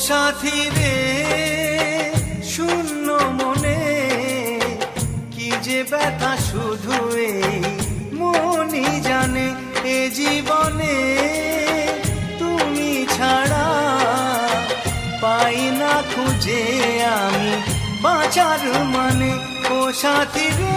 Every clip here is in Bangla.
সাথী রে শূন্য মনে কি যে ব্যথা শুধু এই মনই জানে। এ জীবনে তুমি ছাড়া পাই না খুঁজে আমি বাঁচার মানে। ও সাথী রে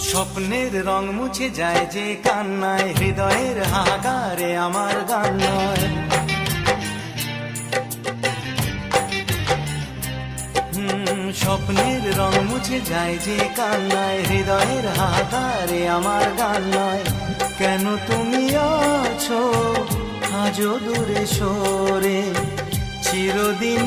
স্বপ্নের রং মুছে যায় যে কান্নায়, হৃদয়ের হাহাকারে আমার গান নয়। স্বপ্নের রং মুছে যায় যে কান্নায়, হৃদয়ের হাহাকারে আমার গান নয়। কেন তুমি আছো আজও দূরে সরে, চিরদিন